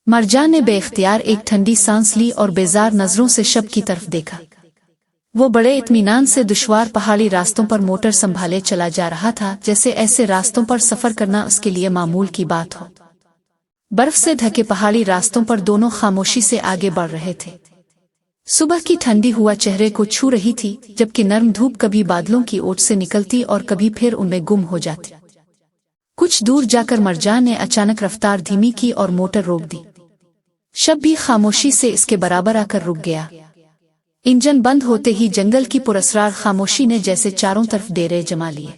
मरजान ने बेख्तियार एक ठंडी सांस ली और बेजार नजरों से शब की तरफ देखा। वो बड़े इत्मीनान से दुश्वार पहाड़ी रास्तों पर मोटर संभाले चला जा रहा था, जैसे ऐसे रास्तों पर सफर करना उसके लिए मामूल की बात हो। बर्फ से ढके पहाड़ी रास्तों पर दोनों खामोशी से आगे बढ़ रहे थे। सुबह की ठंडी हुआ चेहरे को छू रही थी, जबकि नर्म धूप कभी बादलों की ओट से निकलती और कभी फिर उनमें गुम हो जाती। कुछ दूर जाकर मरजान ने अचानक रफ्तार धीमी की और मोटर रोक दी। शब भी खामोशी से इसके बराबर आकर रुक गया। इंजन बंद होते ही जंगल की पुरस्रार खामोशी ने जैसे चारों तरफ डेरे जमा लिए।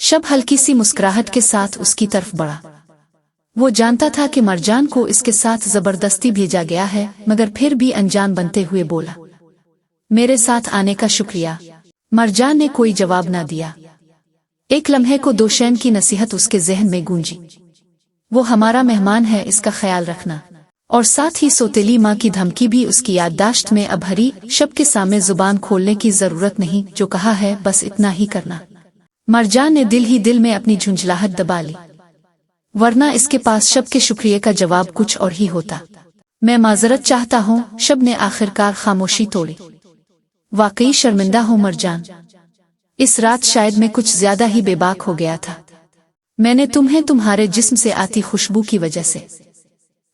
शब हल्की सी मुस्कुराहट के साथ उसकी तरफ बढ़ा। वो जानता था कि मरजान को इसके साथ जबरदस्ती भेजा गया है, मगर फिर भी अनजान बनते हुए बोला, मेरे साथ आने का शुक्रिया। मरजान ने कोई जवाब न दिया। एक लम्हे को दोशैन की नसीहत उसके जहन में गूंजी, वो हमारा मेहमान है, इसका ख्याल रखना। और साथ ही सौतेली माँ की धमकी भी उसकी याददाश्त में अब हरी। शब के सामने जुबान खोलने की जरूरत नहीं, जो कहा है बस इतना ही करना। मरजान ने दिल ही दिल में अपनी झुंझलाहट दबा ली, वरना इसके पास शब के शुक्रिया का जवाब कुछ और ही होता। मैं माजरत चाहता हूँ, शब ने आखिरकार खामोशी तोड़ी। वाकई शर्मिंदा हूँ मरजान, इस रात शायद मैं कुछ ज्यादा ही बेबाक हो गया था। मैंने तुम्हें तुम्हारे जिस्म से आती खुशबू की वजह से।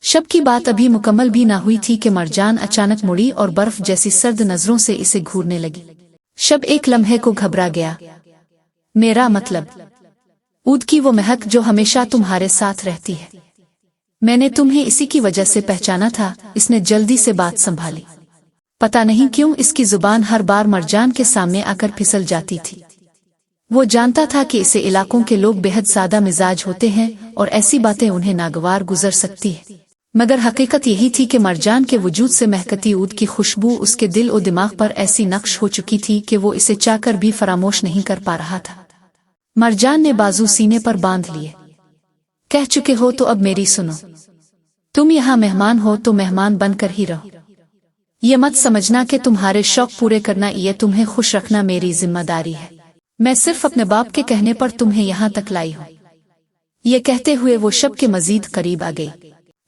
शब की बात अभी मुकम्मल भी ना हुई थी कि मरजान अचानक मुड़ी और बर्फ जैसी सर्द नजरों से इसे घूरने लगी। शब एक लम्हे को घबरा गया। मेरा मतलब ऊद की वो महक जो हमेशा तुम्हारे साथ रहती है। मैंने तुम्हें इसी की वजह से पहचाना था। इसने जल्दी से बात संभाली। पता नहीं क्यों इसकी जुबान हर बार मरजान के सामने आकर फिसल जाती थी। वो जानता था कि इसे इलाकों के लोग बेहद सादा मिजाज होते हैं और ऐसी बातें उन्हें नागवार गुजर सकती है, मगर हकीकत यही थी कि मरजान के वजूद से महकती ऊद की खुशबू उसके दिल और दिमाग पर ऐसी नक्श हो चुकी थी कि वो इसे चाहकर भी फरामोश नहीं कर पा रहा था। मरजान ने बाजू सीने पर बांध लिए। कह चुके हो तो अब मेरी सुनो। तुम यहाँ मेहमान हो तो मेहमान बनकर ही रहो। ये मत समझना कि तुम्हारे शौक पूरे करना या तुम्हें खुश रखना मेरी जिम्मेदारी है। मैं सिर्फ अपने बाप के कहने पर तुम्हें यहाँ तक लाई हूँ। ये कहते हुए वो शब के मजीद करीब आ गई।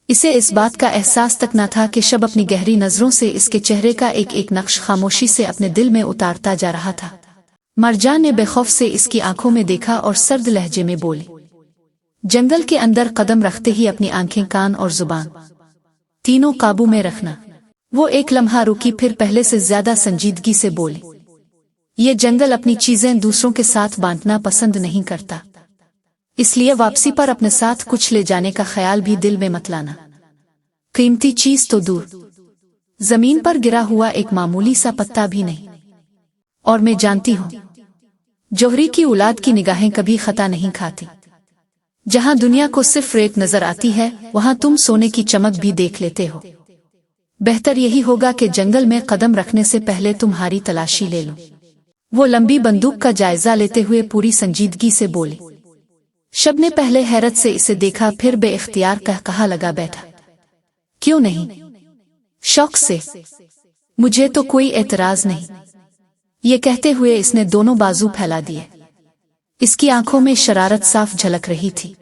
इसे इस बात का एहसास तक न था कि शब अपनी गहरी नजरों से इसके चेहरे का एक एक नक्श खामोशी से अपने दिल में उतारता जा रहा था। मरजान ने बेखौफ से इसकी आंखों में देखा और सर्द लहजे में बोली, जंगल के अंदर कदम रखते ही अपनी आंखें, कान और जुबान तीनों काबू में रखना। वो एक लम्हा रुकी, फिर पहले से ज्यादा संजीदगी से बोली, ये जंगल अपनी चीजें दूसरों के साथ बांटना पसंद नहीं करता, इसलिए वापसी पर अपने साथ कुछ ले जाने का ख्याल भी दिल में मत लाना। कीमती चीज तो दूर, जमीन पर गिरा हुआ एक मामूली सा पत्ता भी नहीं। और मैं जानती हूँ जोहरी की औलाद की निगाहें कभी खता नहीं खाती। जहाँ दुनिया को सिर्फ रेत नजर आती है, वहाँ तुम सोने की चमक भी देख लेते हो। बेहतर यही होगा कि जंगल में कदम रखने से पहले तुम्हारी तलाशी ले लो। वो लंबी बंदूक का जायजा लेते हुए पूरी संजीदगी से बोली। शब ने पहले हैरत से इसे देखा, फिर बेइख्तियार कहा लगा बैठा। क्यों नहीं? शौक से। मुझे तो कोई एतराज नहीं। ये कहते हुए इसने दोनों बाजू फैला दिए। इसकी आंखों में शरारत साफ झलक रही थी,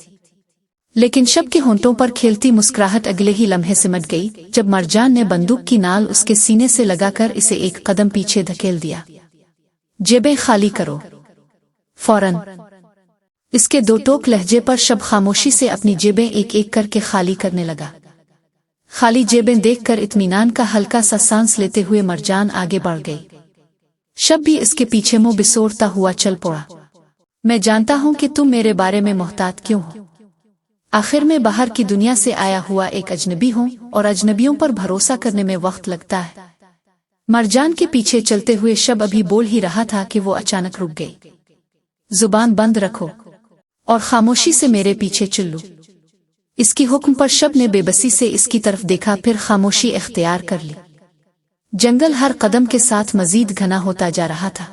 लेकिन शब के होंठों पर खेलती मुस्कुराहट अगले ही लम्हे सिमट गई जब मरजान ने बंदूक की नाल उसके सीने से लगाकर इसे एक कदम पीछे धकेल दिया। जेबें खाली करो फौरन। इसके दो टोक लहजे पर शब खामोशी से अपनी जेबें एक एक करके खाली करने लगा। खाली जेबें देखकर इत्मीनान का हल्का सा सांस लेते हुए मरजान आगे बढ़ गई। शब भी इसके पीछे मुंह बिसोरता हुआ चल पड़ा। मैं जानता हूं कि तुम मेरे बारे में मोहतात क्यों हो। आखिर में बाहर की दुनिया से आया हुआ एक अजनबी हूं और अजनबियों पर भरोसा करने में वक्त लगता है। मरजान के पीछे चलते हुए शब अभी बोल ही रहा था कि वो अचानक रुक गई। जुबान बंद रखो और खामोशी से मेरे पीछे चल लो। इसकी हुक्म पर शब ने बेबसी से इसकी तरफ देखा, फिर खामोशी इख्तियार कर ली। जंगल हर कदम के साथ मजीद घना होता जा रहा था।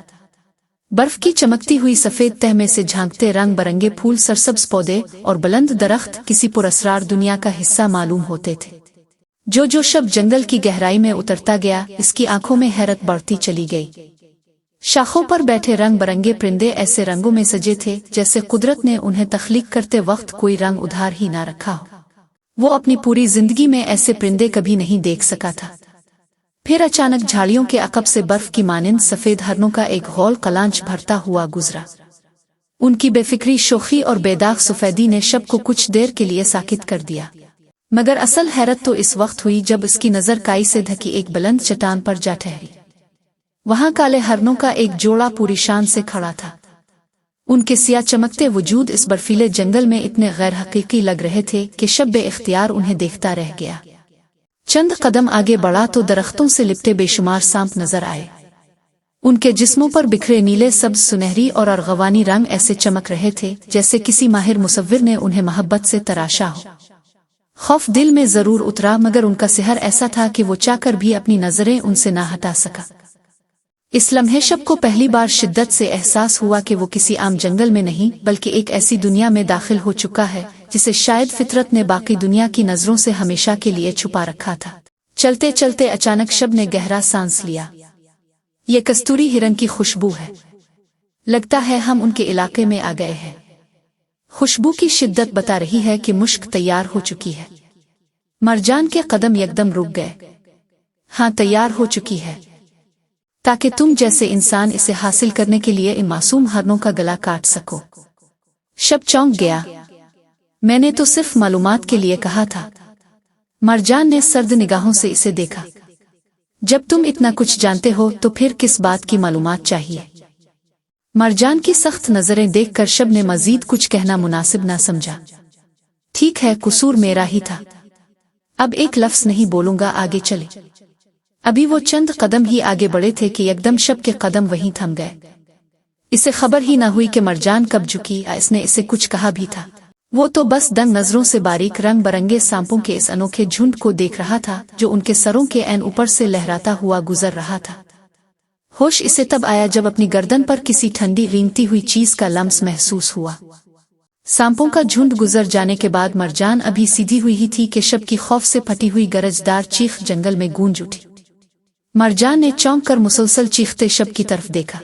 बर्फ की चमकती हुई सफेद तह में से झांकते रंग बरंगे फूल, सरसब्ज पौधे और बुलंद दरख्त किसी पुरस्रार दुनिया का हिस्सा मालूम होते थे। जो शब जंगल की गहराई में उतरता गया, इसकी आंखों में हैरत बढ़ती चली गई। शाखों पर बैठे रंग बरंगे परिंदे ऐसे रंगों में सजे थे जैसे कुदरत ने उन्हें तख्लीक करते वक्त कोई रंग उधार ही ना रखा हो। वो अपनी पूरी जिंदगी में ऐसे परिंदे कभी नहीं देख सका था। फिर अचानक झाड़ियों के अकब से बर्फ की मानिंद सफेद हरनों का एक हौल कलांच भरता हुआ गुजरा। उनकी बेफिक्री, शोखी और बेदाग सफेदी ने शब को कुछ देर के लिए साकित कर दिया, मगर असल हैरत तो इस वक्त हुई जब उसकी नजर काई से ढकी एक बुलंद चट्टान पर जा ठहरी। वहां काले हरनों का एक जोड़ा पूरी शान से खड़ा था। उनके सिया चमकते वजूद इस बर्फीले जंगल में इतने गैर हकीकी लग रहे थे कि शब बे-इख्तियार उन्हें देखता रह गया। चंद कदम आगे बढ़ा तो दरख्तों से लिपटे बेशुमार सांप नजर आए। उनके जिस्मों पर बिखरे नीले, सब्ज, सुनहरी और अर्गवानी रंग ऐसे चमक रहे थे जैसे किसी माहिर मुसव्विर ने उन्हें मोहब्बत से तराशा हो। खौफ दिल में जरूर उतरा, मगर उनका सिहर ऐसा था कि वो चाहकर भी अपनी नजरें उनसे ना हटा सका। इस लम्हे शब को पहली बार शिद्दत से एहसास हुआ कि वो किसी आम जंगल में नहीं बल्कि एक ऐसी दुनिया में दाखिल हो चुका है जिसे शायद फितरत ने बाकी दुनिया की नजरों से हमेशा के लिए छुपा रखा था। चलते चलते अचानक शब ने गहरा सांस लिया। ये कस्तूरी हिरन की खुशबू है। लगता है हम उनके इलाके में आ गए हैं। खुशबू की शिद्दत बता रही है कि मुश्क तैयार हो चुकी है। मरजान के कदम एकदम रुक गए। हाँ, तैयार हो चुकी है, ताकि तुम जैसे इंसान इसे हासिल करने के लिए इन मासूम हरनों का गला काट सको। शब चौंक गया। मैंने तो सिर्फ मालूमात के लिए कहा था। मरजान ने सर्द निगाहों से इसे देखा। जब तुम इतना कुछ जानते हो तो फिर किस बात की मालूमात चाहिए? मरजान की सख्त नजरें देखकर शब ने मजीद कुछ कहना मुनासिब ना समझा। ठीक है, कसूर मेरा ही था। अब एक लफ्ज नहीं बोलूंगा, आगे चले। अभी वो चंद कदम ही आगे बढ़े थे कि एकदम शब के कदम वहीं थम गए। इसे खबर ही ना हुई कि मरजान कब झुकी या इसने इसे कुछ कहा भी था। वो तो बस दंग नजरों से बारीक रंग बरंगे सांपों के इस अनोखे झुंड को देख रहा था जो उनके सरों के ऐन ऊपर से लहराता हुआ गुजर रहा था। होश इसे तब आया जब अपनी गर्दन पर किसी ठंडी रेंगती हुई चीज का लम्स महसूस हुआ। सांपों का झुंड गुजर जाने के बाद मरजान अभी सीधी हुई ही थी कि शब की खौफ से फटी हुई गरजदार चीख जंगल में गूंज उठी। मरजान ने चौंक कर मुसलसल चीखते शब की तरफ देखा,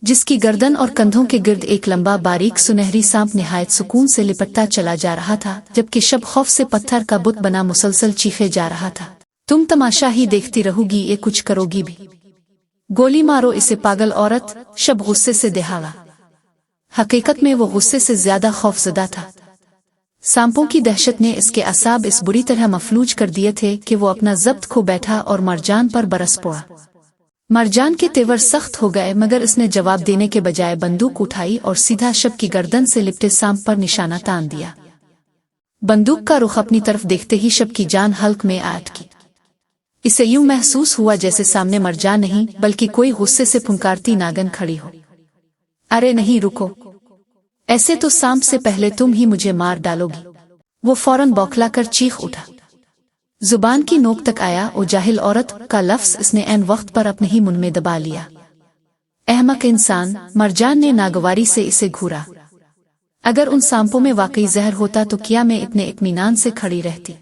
जिसकी गर्दन और कंधों के गिर्द एक लंबा बारीक सुनहरी सांप निहायत सुकून से लिपटता चला जा रहा था, जबकि शब खौफ से पत्थर का बुत बना मुसलसल चीखे जा रहा था। तुम तमाशा ही देखती रहोगी, ये कुछ करोगी भी? गोली मारो इसे, पागल औरत, शब गुस्से से दहाड़ा। हकीकत में वो गुस्से से ज्यादा खौफजदा था। सांपों की दहशत ने इसके असाब इस बुरी तरह मफलूज कर दिए थे कि वो अपना जब्त खो बैठा और मरजान पर बरस पड़ा। मरजान के तेवर सख्त हो गए, मगर इसने जवाब देने के बजाय बंदूक उठाई और सीधा शब की गर्दन से लिपटे सांप पर निशाना तान दिया। बंदूक का रुख अपनी तरफ देखते ही शब की जान हल्क में आ अटकी। इसे यूं महसूस हुआ जैसे सामने मरजान नहीं बल्कि कोई गुस्से से फुंकारती नागन खड़ी हो। अरे नहीं, रुको, ऐसे तो सांप से पहले तुम ही मुझे मार डालोगी। वो फौरन बौखला कर चीख उठा। जुबान की नोक तक आया, ओ जाहिल औरत का लफ्ज इसने ऐन वक्त पर अपने ही मुंह में दबा लिया। अहमक इंसान, मरजान ने नागवारी से इसे घूरा। अगर उन सांपों में वाकई जहर होता तो क्या मैं इतने इत्मीनान से खड़ी रहती?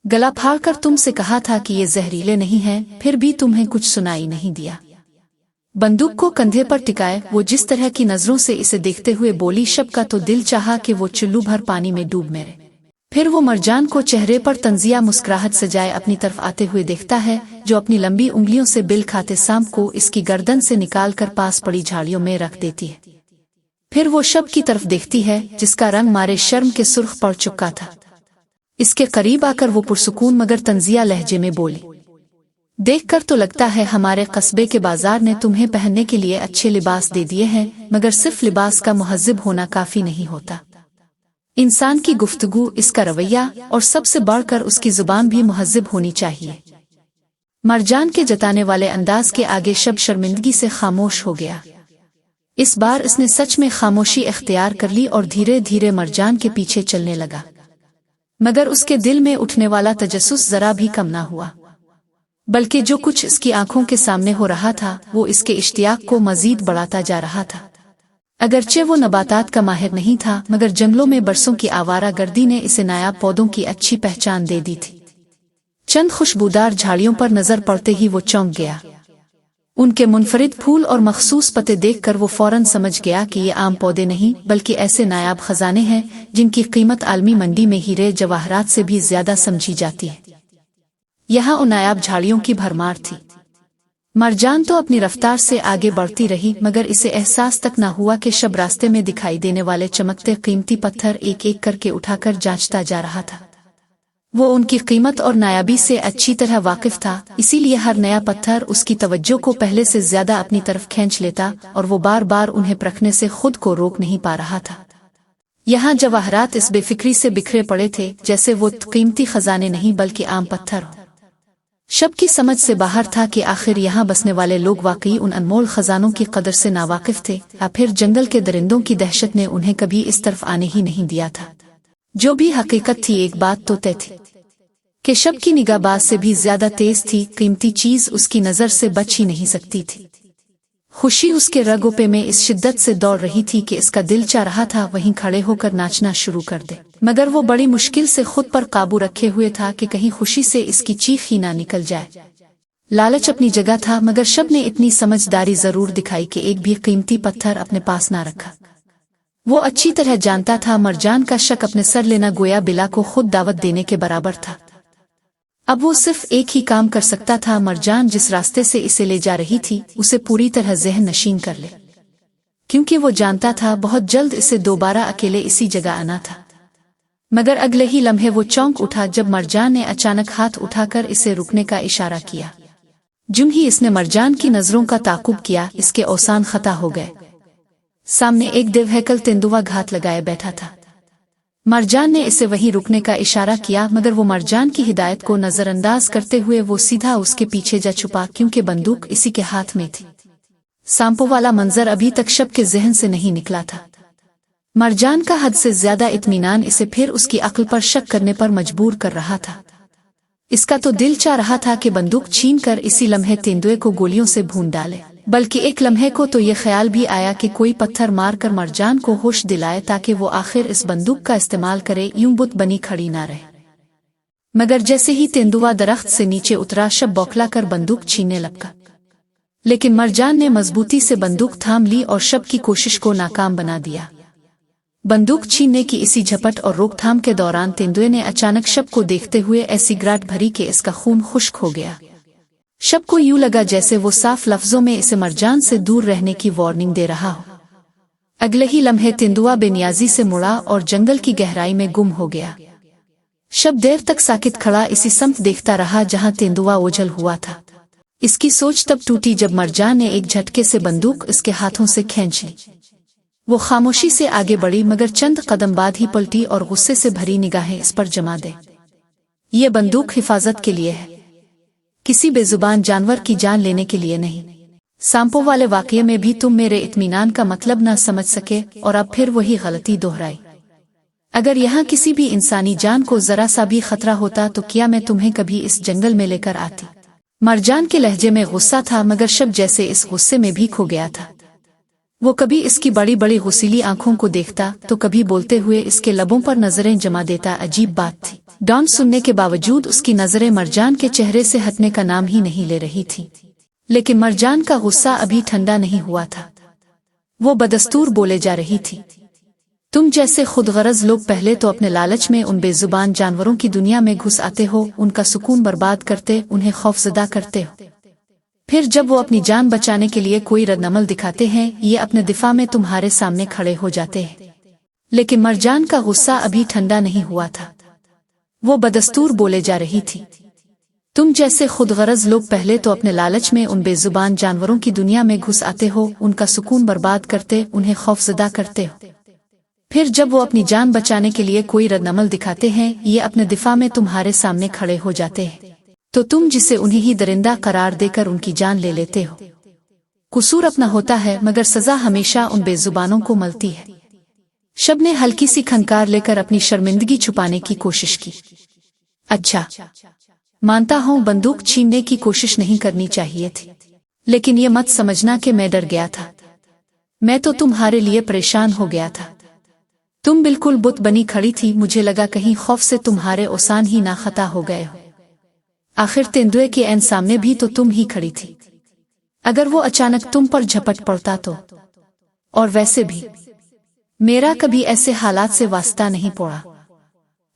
गला फाड़ कर तुमसे कहा था कि ये जहरीले नहीं हैं, फिर भी तुम्हें कुछ सुनाई नहीं दिया। बंदूक को कंधे पर टिकाए वो जिस तरह की नजरों से इसे देखते हुए बोली, शब का तो दिल चाहा कि वो चुल्लू भर पानी में डूब मरे। फिर वो मरजान को चेहरे पर तंजिया मुस्कुराहट सजाए अपनी तरफ आते हुए देखता है, जो अपनी लंबी उंगलियों से बिल खाते सांप को इसकी गर्दन से निकाल कर पास पड़ी झाड़ियों में रख देती है। फिर वो शब की तरफ देखती है, जिसका रंग मारे शर्म के सुर्ख पड़ चुका था। इसके करीब आकर वो पुरसुकून मगर तंजिया लहजे में बोली, देखकर तो लगता है हमारे कस्बे के बाजार ने तुम्हें पहनने के लिए अच्छे लिबास दे दिए हैं, मगर सिर्फ लिबास का मुहज्जिब होना काफी नहीं होता। इंसान की गुफ्तगू, इसका रवैया और सबसे बढ़कर उसकी जुबान भी मुहज्जिब होनी चाहिए। मरजान के जताने वाले अंदाज के आगे शब शर्मिंदगी से खामोश हो गया। इस बार इसने सच में खामोशी इख्तियार कर ली और धीरे धीरे मरजान के पीछे चलने लगा, मगर उसके दिल में उठने वाला तजस्सुस जरा भी कम ना हुआ, बल्कि जो कुछ इसकी आंखों के सामने हो रहा था वो इसके इश्तियाक को मजीद बढ़ाता जा रहा था। अगरचे वो नबातात का माहिर नहीं था, मगर जंगलों में बरसों की आवारा गर्दी ने इसे नायाब पौधों की अच्छी पहचान दे दी थी। चंद खुशबूदार झाड़ियों पर नजर पड़ते ही वो चौंक गया। उनके मुनफरिद फूल और मखसूस पत्ते देखकर वो फौरन समझ गया कि ये आम पौधे नहीं बल्कि ऐसे नायाब खजाने हैं जिनकी कीमत आलमी मंडी में हीरे जवाहरात से भी ज्यादा समझी जाती है। यहाँ उन नायाब झाड़ियों की भरमार थी। मरजान तो अपनी रफ्तार से आगे बढ़ती रही मगर इसे एहसास तक न हुआ कि शब रास्ते में दिखाई देने वाले चमकते कीमती पत्थर एक एक करके उठाकर जांचता जा रहा था। वो उनकी कीमत और नायाबी से अच्छी तरह वाकिफ था, इसीलिए हर नया पत्थर उसकी तवज्जो को पहले से ज्यादा अपनी तरफ खींच लेता और वो बार बार उन्हें परखने से खुद को रोक नहीं पा रहा था। यहाँ जवाहरात इस बेफिक्री से बिखरे पड़े थे जैसे वो कीमती खजाने नहीं बल्कि आम पत्थर हो। शब की समझ से बाहर था कि आखिर यहाँ बसने वाले लोग वाकई उन अनमोल खजानों की कदर से नावाकिफ थे या फिर जंगल के दरिंदों की दहशत ने उन्हें कभी इस तरफ आने ही नहीं दिया था। जो भी हकीकत थी, एक बात तो तय थी कि शब की निगाहबाज से भी ज्यादा तेज थी। कीमती चीज उसकी नजर से बच ही नहीं सकती थी। खुशी उसके रगों पे में इस शिद्दत से दौड़ रही थी कि इसका दिल चाह रहा था वहीं खड़े होकर नाचना शुरू कर दे, मगर वो बड़ी मुश्किल से खुद पर काबू रखे हुए था कि कहीं खुशी से इसकी चीख ही ना निकल जाए। लालच अपनी जगह था मगर शब ने इतनी समझदारी जरूर दिखाई कि एक भी कीमती पत्थर अपने पास ना रखा। वो अच्छी तरह जानता था मरजान का शक अपने सर लेना गोया बिला को खुद दावत देने के बराबर था। अब वो सिर्फ एक ही काम कर सकता था, मरजान जिस रास्ते से इसे ले जा रही थी उसे पूरी तरह ज़हन नशीन कर ले, क्योंकि वो जानता था बहुत जल्द इसे दोबारा अकेले इसी जगह आना था। मगर अगले ही लम्हे वो चौंक उठा जब मरजान ने अचानक हाथ उठाकर इसे रुकने का इशारा किया। जुम ही इसने मरजान की नजरों का ताकुब किया, इसके औसान खता हो गए। सामने एक देवहैकल तेंदुआ घात लगाए बैठा था। मरजान ने इसे वहीं रुकने का इशारा किया मगर वो मरजान की हिदायत को नजरअंदाज करते हुए वो सीधा उसके पीछे जा छुपा, क्योंकि बंदूक इसी के हाथ में थी। सांपों वाला मंजर अभी तक शब के जहन से नहीं निकला था। मरजान का हद से ज्यादा इत्मीनान इसे फिर उसकी अक्ल पर शक करने पर मजबूर कर रहा था। इसका तो दिल चाह रहा था कि बंदूक छीनकर इसी लम्हे तेंदुए को गोलियों से भून डाले, बल्कि एक लम्हे को तो ये ख्याल भी आया कि कोई पत्थर मारकर मरजान को होश दिलाए ताकि वो आखिर इस बंदूक का इस्तेमाल करे, यूं बुत बनी खड़ी ना रहे। मगर जैसे ही तेंदुआ दरख्त से नीचे उतरा शब बौखला कर बंदूक छीनने लगा, लेकिन मरजान ने मजबूती से बंदूक थाम ली और शब की कोशिश को नाकाम बना दिया। बंदूक छीनने की इसी झपट और रोकथाम के दौरान तेंदुए ने अचानक शब को देखते हुए ऐसी ग्राट भरी कि इसका खून खुश्क हो गया। शब को यूं लगा जैसे वो साफ लफ्जों में इसे मरजान से दूर रहने की वार्निंग दे रहा हो। अगले ही लम्हे तेंदुआ बेनियाजी से मुड़ा और जंगल की गहराई में गुम हो गया। शब देर तक साकित खड़ा इसी समत देखता रहा जहां तेंदुआ ओझल हुआ था। इसकी सोच तब टूटी जब मरजान ने एक झटके से बंदूक इसके हाथों से खींच ली। वो खामोशी से आगे बढ़ी मगर चंद कदम बाद ही पलटी और गुस्से से भरी निगाहें इस पर जमा दे। ये बंदूक हिफाजत के लिए है, किसी बेजुबान जानवर की जान लेने के लिए नहीं। सांपों वाले वाकये में भी तुम मेरे इत्मीनान का मतलब न समझ सके और अब फिर वही गलती दोहराई। अगर यहाँ किसी भी इंसानी जान को जरा सा भी खतरा होता तो क्या मैं तुम्हें कभी इस जंगल में लेकर आती। मरजान के लहजे में गुस्सा था मगर शब जैसे इस गुस्से में भी खो गया था। वो कभी इसकी बड़ी बड़ी गुस्सीली आंखों को देखता तो कभी बोलते हुए इसके लबों पर नजरें जमा देता। अजीब बात थी, डॉन सुनने के बावजूद उसकी नजरें मरजान के चेहरे से हटने का नाम ही नहीं ले रही थी। लेकिन मरजान का गुस्सा अभी ठंडा नहीं हुआ था। वो बदस्तूर बोले जा रही थी, तुम जैसे खुदगरज लोग पहले तो अपने लालच में उन बेजुबान जानवरों की दुनिया में घुस आते हो, उनका सुकून बर्बाद करते, उन्हें खौफजदा करते हो। फिर जब वो अपनी जान बचाने के लिए कोई रद्दअमल दिखाते हैं, ये अपने दिफा में तुम्हारे सामने खड़े हो जाते हैं। लेकिन मरजान का गुस्सा अभी ठंडा नहीं हुआ था। वो बदस्तूर बोले जा रही थी, तुम जैसे खुदगरज लोग पहले तो अपने लालच में उन बेजुबान जानवरों की दुनिया में घुस आते हो, उनका सुकून बर्बाद करते, उन्हें खौफजदा करते हो। फिर जब वो अपनी जान बचाने के लिए कोई रद्दअमल दिखाते हैं, ये अपने दिफा में तुम्हारे सामने खड़े हो जाते हैं, तो तुम जिसे उन्हें ही दरिंदा करार देकर उनकी जान ले लेते हो। कसूर अपना होता है मगर सजा हमेशा उन बेजुबानों को मिलती है। शब ने हल्की सी खनकार लेकर अपनी शर्मिंदगी छुपाने की कोशिश की। अच्छा, मानता हूं बंदूक छीनने की कोशिश नहीं करनी चाहिए थी, लेकिन ये मत समझना कि मैं डर गया था। मैं तो तुम्हारे लिए परेशान हो गया था। तुम बिल्कुल बुत बनी खड़ी थी, मुझे लगा कहीं खौफ से तुम्हारे औसान ही ना खता हो गए हो। आखिर तेंदुए के ऐन सामने भी तो तुम ही खड़ी थी। अगर वो अचानक तुम पर झपट पड़ता तो। और वैसे भी मेरा कभी ऐसे हालात से वास्ता नहीं पड़ा,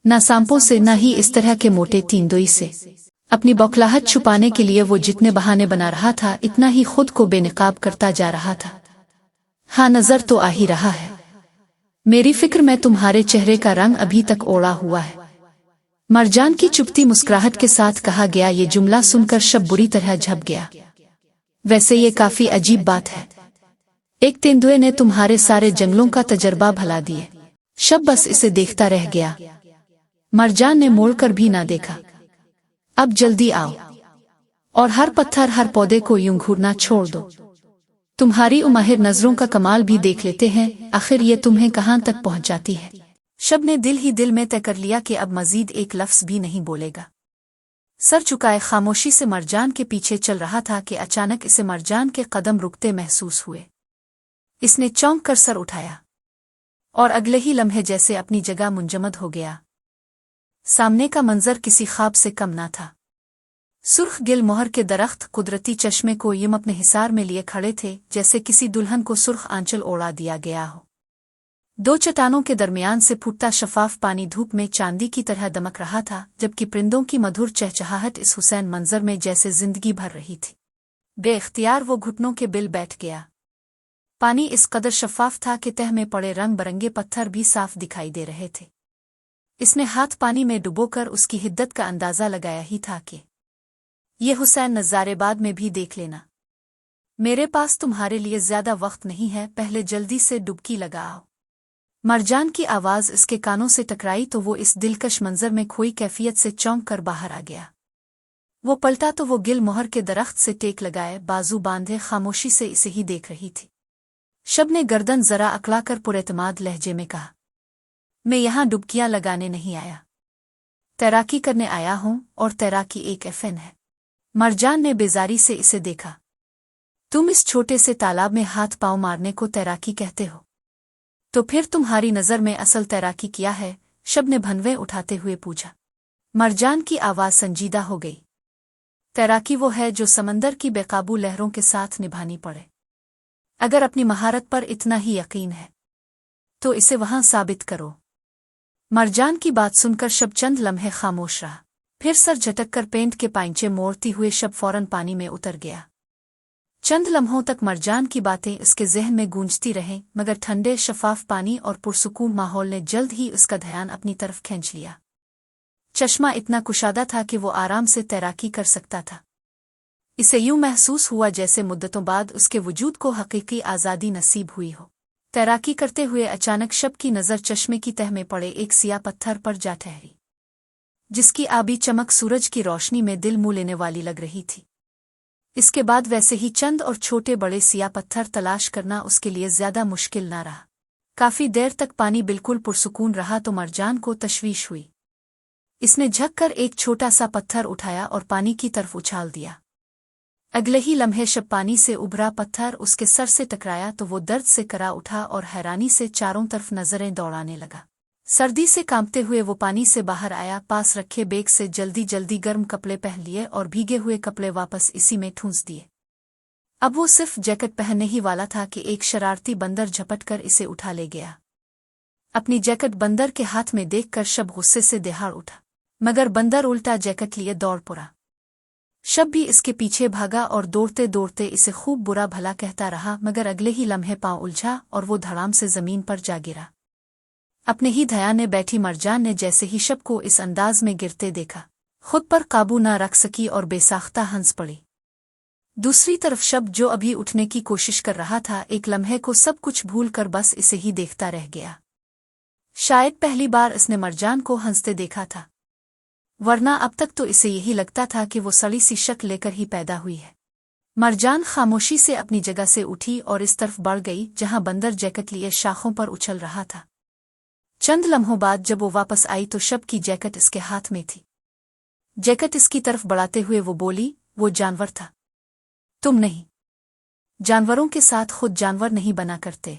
ना सांपों से, ना ही इस तरह के मोटे तींदोई से। अपनी बौखलाहट छुपाने के लिए वो जितने बहाने बना रहा था, इतना ही खुद को बेनकाब करता जा रहा था। हाँ, नजर तो आ ही रहा है मेरी फिक्र में तुम्हारे चेहरे का रंग अभी तक ओढ़ा हुआ है। मरजान की चुपती मुस्कुराहट के साथ कहा गया। ये जुमला सुनकर शब बुरी तरह झप गया। वैसे ये काफी अजीब बात है, एक तेंदुए ने तुम्हारे सारे जंगलों का तजर्बा भुला दिए। शब बस इसे देखता रह गया। मरजान ने मोड़कर भी ना देखा। अब जल्दी आओ और हर पत्थर, हर पौधे को यूं घूरना छोड़ दो। तुम्हारी उमाहिर नजरों का कमाल भी देख लेते हैं, आखिर ये तुम्हें कहाँ तक पहुंच जाती है। शब ने दिल ही दिल में तय कर लिया कि अब मजीद एक लफ्ज भी नहीं बोलेगा। सर झुकाए खामोशी से मरजान के पीछे चल रहा था कि अचानक इसे मरजान के कदम रुकते महसूस हुए। इसने चौंक कर सर उठाया और अगले ही लम्हे जैसे अपनी जगह मुंजमद हो गया। सामने का मंजर किसी ख्वाब से कम ना था। सुर्ख गिल मोहर के दरख्त कुदरती चश्मे को यम अपने हिसार में लिए खड़े थे, जैसे किसी दुल्हन को सुर्ख आंचल ओढ़ा दिया गया हो। दो चट्टानों के दरमियान से फूटता शफाफ पानी धूप में चांदी की तरह दमक रहा था, जबकि परिंदों की मधुर चहचहाहट इस हुसैन मंजर में जैसे जिंदगी भर रही थी। बेख्तियार वो घुटनों के बिल बैठ गया। पानी इस कदर शफाफ था कि तह में पड़े रंग बरंगे पत्थर भी साफ दिखाई दे रहे थे। इसने हाथ पानी में डुबोकर उसकी हिद्दत का अंदाजा लगाया ही था कि ये हुसैन नज़ारे बाद में भी देख लेना। मेरे पास तुम्हारे लिए ज्यादा वक्त नहीं है, पहले जल्दी से डुबकी लगाओ। मरजान की आवाज इसके कानों से टकराई तो वो इस दिलकश मंजर में खोई कैफियत से चौंक कर बाहर आ गया। वो पलटा तो वो गिल मोहर के दरख्त से टेक लगाए, बाजू बांधे खामोशी से इसे ही देख रही थी। शब ने गर्दन जरा अकड़ाकर पुरएतमाद लहजे में कहा, मैं यहां डुबकियां लगाने नहीं आया, तैराकी करने आया हूं, और तैराकी एक फन है। मरजान ने बेजारी से इसे देखा। तुम इस छोटे से तालाब में हाथ पांव मारने को तैराकी कहते हो? तो फिर तुम्हारी नजर में असल तैराकी क्या है? शब ने भनवे उठाते हुए पूछा। मरजान की आवाज संजीदा हो गई। तैराकी वो है जो समंदर की बेकाबू लहरों के साथ निभानी पड़े। अगर अपनी महारत पर इतना ही यकीन है तो इसे वहां साबित करो। मरजान की बात सुनकर शब चंद लम्हे खामोश रहा। फिर सर झटककर पेंट के पाइंचे मोड़ती हुए शब फौरन पानी में उतर गया। चंद लम्हों तक मरजान की बातें उसके जहन में गूंजती रहें, मगर ठंडे शफाफ पानी और पुरसुकून माहौल ने जल्द ही उसका ध्यान अपनी तरफ खींच लिया। चश्मा इतना कुशादा था कि वो आराम से तैराकी कर सकता था। इसे यूं महसूस हुआ जैसे मुद्दतों बाद उसके वजूद को हकीकी आज़ादी नसीब हुई हो। तैराकी करते हुए अचानक शब की नज़र चश्मे की तह में पड़े एक सिया पत्थर पर जा ठहरी, जिसकी आबी चमक सूरज की रोशनी में दिल मुँह लेने वाली लग रही थी। इसके बाद वैसे ही चंद और छोटे बड़े सिया पत्थर तलाश करना उसके लिए ज्यादा मुश्किल ना रहा। काफी देर तक पानी बिल्कुल पुरसुकून रहा तो मरजान को तशवीश हुई। इसने झुककर एक छोटा सा पत्थर उठाया और पानी की तरफ उछाल दिया। अगले ही लम्हे शब पानी से उभरा पत्थर उसके सर से टकराया तो वो दर्द से करा उठा और हैरानी से चारों तरफ नजरें दौड़ाने लगा। सर्दी से कांपते हुए वो पानी से बाहर आया, पास रखे बैग से जल्दी जल्दी गर्म कपड़े पहन लिए और भीगे हुए कपड़े वापस इसी में ठूंस दिए। अब वो सिर्फ जैकेट पहनने ही वाला था कि एक शरारती बंदर झपट कर इसे उठा ले गया। अपनी जैकेट बंदर के हाथ में देखकर शब गुस्से से दहाड़ उठा, मगर बंदर उल्टा जैकेट लिए दौड़ पड़ा। शब भी इसके पीछे भागा और दौड़ते दौड़ते इसे खूब बुरा भला कहता रहा, मगर अगले ही लम्हे पांव उलझा और वो धड़ाम से जमीन पर जा गिरा। अपने ही ध्यान में बैठी मरजान ने जैसे ही शब को इस अंदाज में गिरते देखा, खुद पर काबू न रख सकी और बेसाख्ता हंस पड़ी। दूसरी तरफ शब, जो अभी उठने की कोशिश कर रहा था, एक लम्हे को सब कुछ भूल कर बस इसे ही देखता रह गया। शायद पहली बार इसने मरजान को हंसते देखा था, वरना अब तक तो इसे यही लगता था कि वो सड़ी सी शक्ल लेकर ही पैदा हुई है। मरजान खामोशी से अपनी जगह से उठी और इस तरफ बढ़ गई जहां बंदर जैकेट लिए शाखों पर उछल रहा था। चंद लम्हों बाद जब वो वापस आई तो शब की जैकेट इसके हाथ में थी। जैकेट इसकी तरफ बढ़ाते हुए वो बोली, वो जानवर था, तुम नहीं। जानवरों के साथ खुद जानवर नहीं बना करते,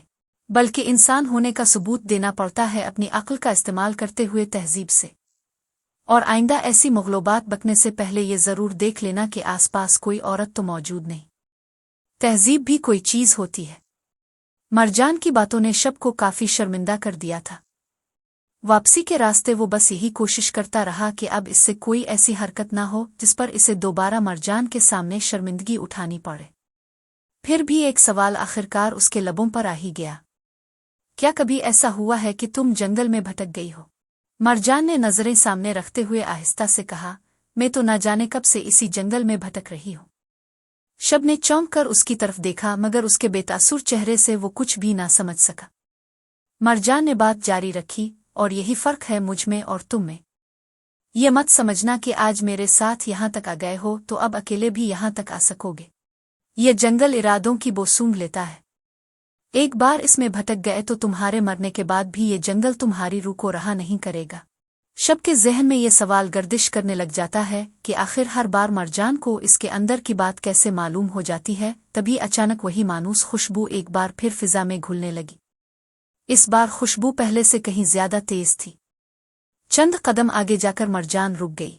बल्कि इंसान होने का सबूत देना पड़ता है अपनी अक्ल का इस्तेमाल करते हुए तहजीब से। और आइंदा ऐसी मुग़लुबात बकने से पहले ये जरूर देख लेना कि आसपास कोई औरत तो मौजूद नहीं। तहजीब भी कोई चीज होती है। मरजान की बातों ने शब को काफी शर्मिंदा कर दिया था। वापसी के रास्ते वो बस यही कोशिश करता रहा कि अब इससे कोई ऐसी हरकत ना हो जिस पर इसे दोबारा मरजान के सामने शर्मिंदगी उठानी पड़े। फिर भी एक सवाल आखिरकार उसके लबों पर आ ही गया। क्या कभी ऐसा हुआ है कि तुम जंगल में भटक गई हो? मरजान ने नजरें सामने रखते हुए आहिस्ता से कहा, मैं तो ना जाने कब से इसी जंगल में भटक रही हूं। शब ने चौंक कर उसकी तरफ देखा, मगर उसके बेतासुर चेहरे से वो कुछ भी ना समझ सका। मरजान ने बात जारी रखी, और यही फर्क है मुझ में और तुम में। ये मत समझना कि आज मेरे साथ यहां तक आ गए हो तो अब अकेले भी यहां तक आ सकोगे। ये जंगल इरादों की बो सूंघ लेता है। एक बार इसमें भटक गए तो तुम्हारे मरने के बाद भी ये जंगल तुम्हारी रूह को रहा नहीं करेगा। शब के जहन में ये सवाल गर्दिश करने लग जाता है कि आखिर हर बार मरजान को इसके अंदर की बात कैसे मालूम हो जाती है। तभी अचानक वही मानूस खुशबू एक बार फिर फिजा में घुलने लगी। इस बार खुशबू पहले से कहीं ज्यादा तेज थी। चंद कदम आगे जाकर मरजान रुक गई।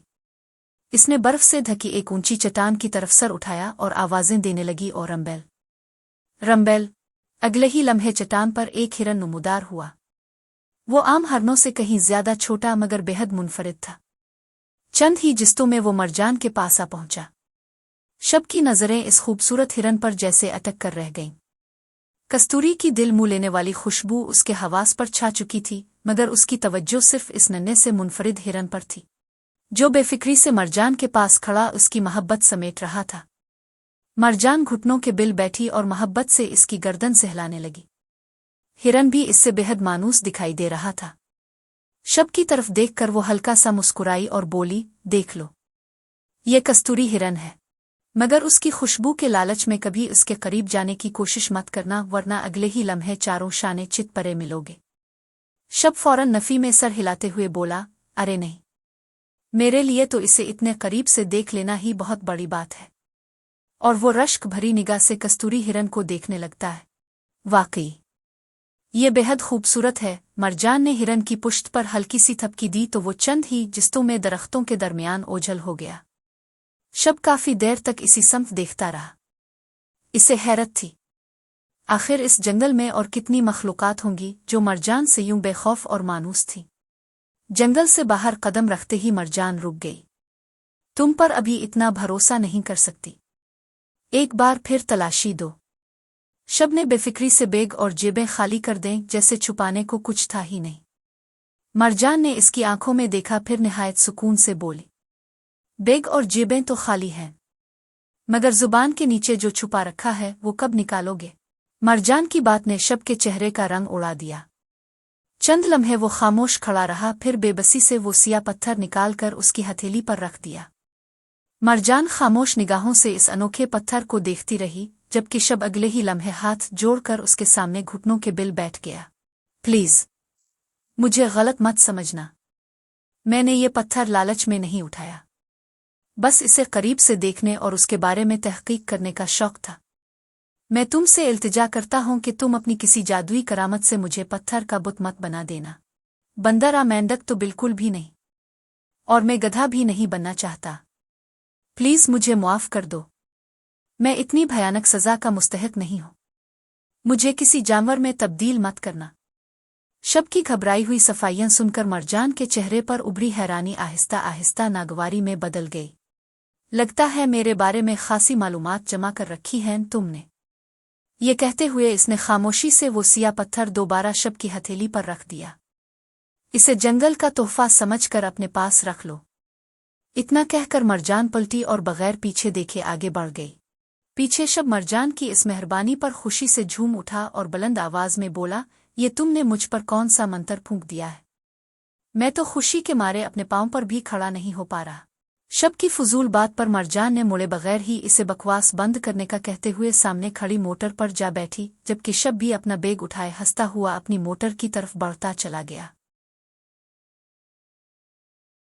इसने बर्फ से ढकी एक ऊंची चट्टान की तरफ सर उठाया और आवाजें देने लगी, और रंबेल रंबेल। अगले ही लम्हे चट्टान पर एक हिरन नुमुदार हुआ। वो आम हरनों से कहीं ज्यादा छोटा मगर बेहद मुनफरिद था। चंद ही जिस्तों में वो मरजान के पास आ पहुंचा। शब की नजरें इस खूबसूरत हिरन पर जैसे अटक कर रह गईं। कस्तूरी की दिल मुँह लेने वाली खुशबू उसके हवास पर छा चुकी थी, मगर उसकी तवज्जो सिर्फ इस नन्हे से मुनफरिद हिरन पर थी, जो बेफिक्री से मरजान के पास खड़ा उसकी मोहब्बत समेट रहा था। मरजान घुटनों के बिल बैठी और मोहब्बत से इसकी गर्दन सहलाने लगी। हिरन भी इससे बेहद मानूस दिखाई दे रहा था। शब की तरफ देखकर वो हल्का सा मुस्कुराई और बोली, देख लो, ये कस्तूरी हिरन है, मगर उसकी खुशबू के लालच में कभी उसके करीब जाने की कोशिश मत करना, वरना अगले ही लम्हे चारों शाने चित परे मिलोगे। शब फौरन नफी में सर हिलाते हुए बोला, अरे नहीं, मेरे लिए तो इसे इतने करीब से देख लेना ही बहुत बड़ी बात है। और वो रश्क भरी निगाह से कस्तूरी हिरन को देखने लगता है। वाकई ये बेहद खूबसूरत है। मरजान ने हिरन की पुश्त पर हल्की सी थपकी दी तो वो चंद ही जिस्तों में दरख्तों के दरमियान ओझल हो गया। शब काफी देर तक इसी समत देखता रहा। इसे हैरत थी, आखिर इस जंगल में और कितनी मखलूकात होंगी जो मरजान से यूं बेखौफ और मानूस थी। जंगल से बाहर कदम रखते ही मरजान रुक गई। तुम पर अभी इतना भरोसा नहीं कर सकती, एक बार फिर तलाशी दो। शब ने बेफिक्री से बेग और जेबें खाली कर दें, जैसे छुपाने को कुछ था ही नहीं। मरजान ने इसकी आंखों में देखा, फिर निहायत सुकून से बोली, बेग और जेबें तो खाली हैं, मगर जुबान के नीचे जो छुपा रखा है वो कब निकालोगे? मरजान की बात ने शब के चेहरे का रंग उड़ा दिया। चंद लम्हे वो खामोश खड़ा रहा, फिर बेबसी से वो सिया पत्थर निकालकर उसकी हथेली पर रख दिया। मरजान खामोश निगाहों से इस अनोखे पत्थर को देखती रही, जबकि शब अगले ही लम्हे हाथ जोड़कर उसके सामने घुटनों के बिल बैठ गया। प्लीज मुझे गलत मत समझना, मैंने ये पत्थर लालच में नहीं उठाया, बस इसे करीब से देखने और उसके बारे में तहकीक करने का शौक था। मैं तुमसे इल्तिजा करता हूं कि तुम अपनी किसी जादुई करामत से मुझे पत्थर का बुत मत बना देना। बंदर आ मेंढक तो बिल्कुल भी नहीं, और मैं गधा भी नहीं बनना चाहता। प्लीज मुझे मुआफ कर दो, मैं इतनी भयानक सजा का मुस्तहिक नहीं हूं। मुझे किसी जानवर में तब्दील मत करना। शब की घबराई हुई सफाइयां सुनकर मरजान के चेहरे पर उभरी हैरानी आहिस्ता आहिस्ता नागवारी में बदल गई। लगता है मेरे बारे में खासी मालूमात जमा कर रखी हैं तुमने। ये कहते हुए इसने खामोशी से वो सिया पत्थर दोबारा शब की हथेली पर रख दिया। इसे जंगल का तोहफा समझकर अपने पास रख लो। इतना कहकर मरजान पलटी और बगैर पीछे देखे आगे बढ़ गई। पीछे शब मरजान की इस मेहरबानी पर खुशी से झूम उठा और बुलंद आवाज में बोला, ये तुमने मुझ पर कौन सा मंतर फूंक दिया है? मैं तो खुशी के मारे अपने पांव पर भी खड़ा नहीं हो पा रहा। शब की फजूल बात पर मरजान ने मुड़े बगैर ही इसे बकवास बंद करने का कहते हुए सामने खड़ी मोटर पर जा बैठी, जबकि शब भी अपना बेग उठाए हंसता हुआ अपनी मोटर की तरफ बढ़ता चला गया।